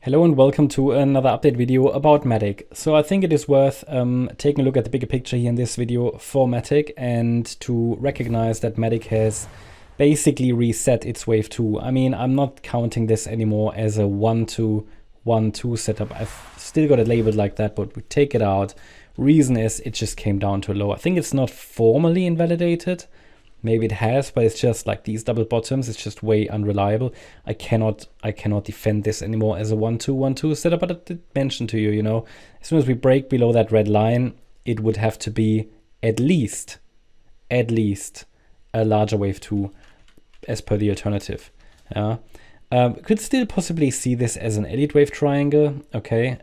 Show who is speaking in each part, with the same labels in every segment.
Speaker 1: Hello and welcome to another update video about MATIC. So I think it is worth taking a look at the bigger picture here in this video for MATIC and to recognize that MATIC has basically reset its wave 2. I mean, I'm not counting this anymore as a 1-2-1-2 setup. I've still got it labeled like that, but we take it out. Reason is it just came down to low. I think it's not formally invalidated. Maybe it has, but it's just like these double bottoms. It's just way unreliable. I cannot defend this anymore as a 1-2-1-2 setup. But I did mention to you, as soon as we break below that red line, it would have to be at least a larger wave 2 as per the alternative. Yeah. Could still possibly see this as an Elliott wave triangle. Okay.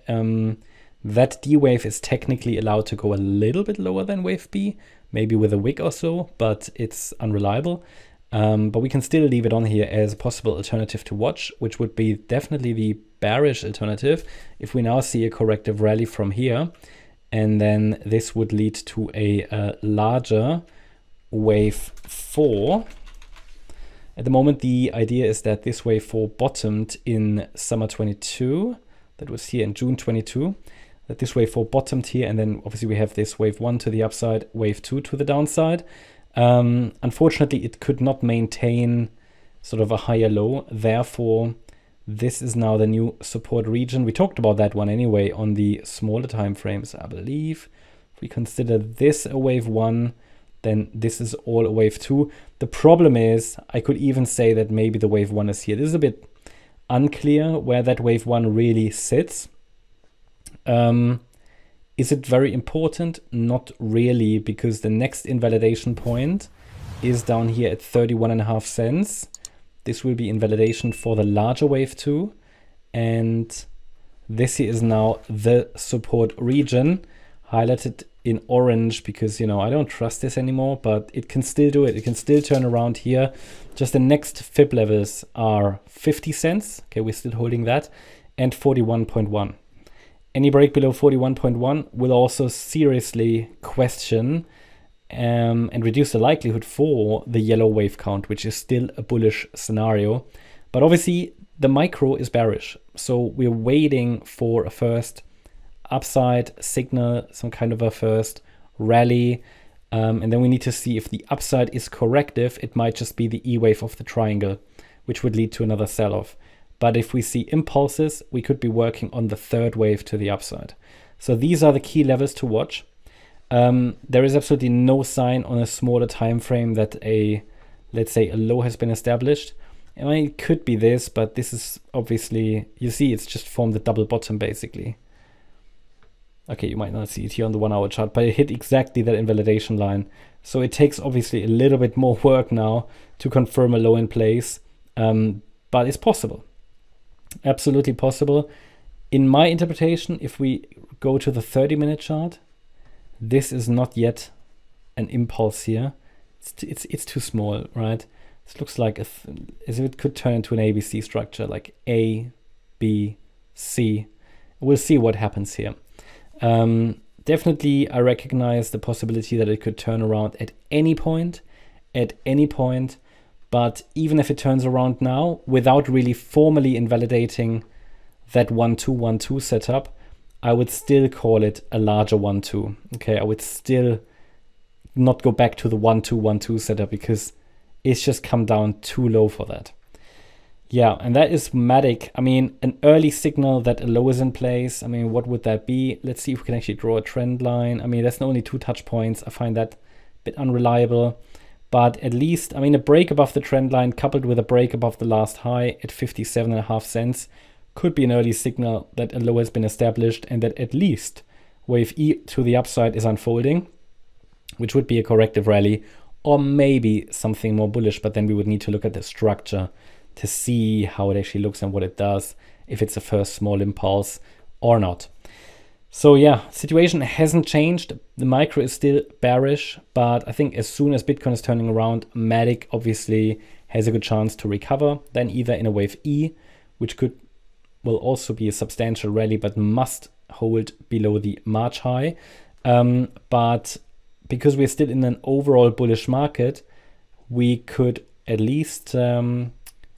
Speaker 1: That D wave is technically allowed to go a little bit lower than wave B, maybe with a wick or so, but it's unreliable. But we can still leave it on here as a possible alternative to watch, which would be definitely the bearish alternative if we now see a corrective rally from here. And then this would lead to a larger wave 4. At the moment, the idea is that this wave 4 bottomed in summer 22. That was here in June 22. That this wave 4 bottomed here, and then obviously we have this wave 1 to the upside, wave 2 to the downside. Unfortunately, it could not maintain sort of a higher low. Therefore, this is now the new support region. We talked about that one anyway on the smaller time frames, I believe. If we consider this a wave 1, then this is all a wave 2. The problem is, I could even say that maybe the wave 1 is here. This is a bit unclear where that wave 1 really sits. Is it very important? Not really, because the next invalidation point is down here at 31.5 cents. This will be invalidation for the larger wave 2. And this here is now the support region, highlighted in orange because, I don't trust this anymore, but it can still do it. It can still turn around here. Just the next fib levels are 50 cents. Okay, we're still holding that. And 41.1. Any break below 41.1 will also seriously question and reduce the likelihood for the yellow wave count, which is still a bullish scenario. But obviously, the micro is bearish. So we're waiting for a first upside signal, some kind of a first rally. And then we need to see if the upside is corrective. It might just be the E wave of the triangle, which would lead to another sell-off. But if we see impulses, we could be working on the third wave to the upside. So these are the key levels to watch. There is absolutely no sign on a smaller time frame that let's say a low has been established. I mean, it could be this, but this is obviously, you see, it's just formed the double bottom basically. Okay, you might not see it here on the 1 hour chart, but it hit exactly that invalidation line. So it takes obviously a little bit more work now to confirm a low in place, but it's possible. Absolutely possible. In my interpretation, if we go to the 30-minute chart, this is not yet an impulse here. It's too small, right? This looks like as if it could turn into an ABC structure, like A, B, C. We'll see what happens here. Definitely, I recognize the possibility that it could turn around at any point. But even if it turns around now, without really formally invalidating that 1-2-1-2 setup, I would still call it a larger 1-2. Okay, I would still not go back to the 1-2-1-2 setup because it's just come down too low for that. Yeah, and that is MATIC. I mean, an early signal that a low is in place. I mean, what would that be? Let's see if we can actually draw a trend line. I mean, there's only 2 touch points. I find that a bit unreliable. But at least, I mean, a break above the trend line coupled with a break above the last high at 57.5 cents could be an early signal that a low has been established and that at least wave E to the upside is unfolding, which would be a corrective rally or maybe something more bullish. But then we would need to look at the structure to see how it actually looks and what it does, if it's a first small impulse or not. So yeah, situation hasn't changed. The micro is still bearish, but I think as soon as Bitcoin is turning around, MATIC obviously has a good chance to recover. Then either in a wave E, which will also be a substantial rally, but must hold below the March high. But because we're still in an overall bullish market, we could at least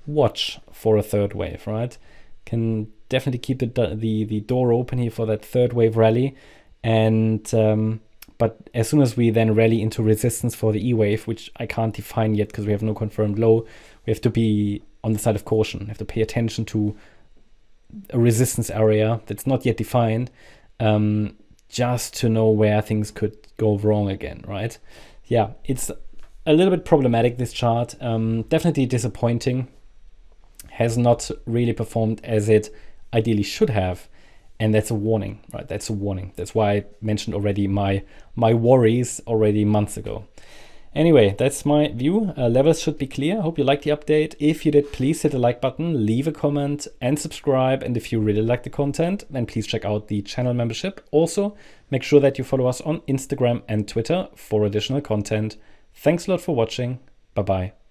Speaker 1: watch for a third wave, right? Can definitely keep the door open here for that third wave rally. And but as soon as we then rally into resistance for the E wave, which I can't define yet because we have no confirmed low, we have to be on the side of caution. We have to pay attention to a resistance area that's not yet defined, just to know where things could go wrong again, right? Yeah, it's a little bit problematic, this chart. Definitely disappointing. Has not really performed as it ideally should have. And that's a warning, right? That's a warning. That's why I mentioned already my worries already months ago. Anyway, that's my view. Levels should be clear. Hope you liked the update. If you did, please hit the like button, leave a comment and subscribe. And if you really like the content, then please check out the channel membership. Also, make sure that you follow us on Instagram and Twitter for additional content. Thanks a lot for watching. Bye-bye.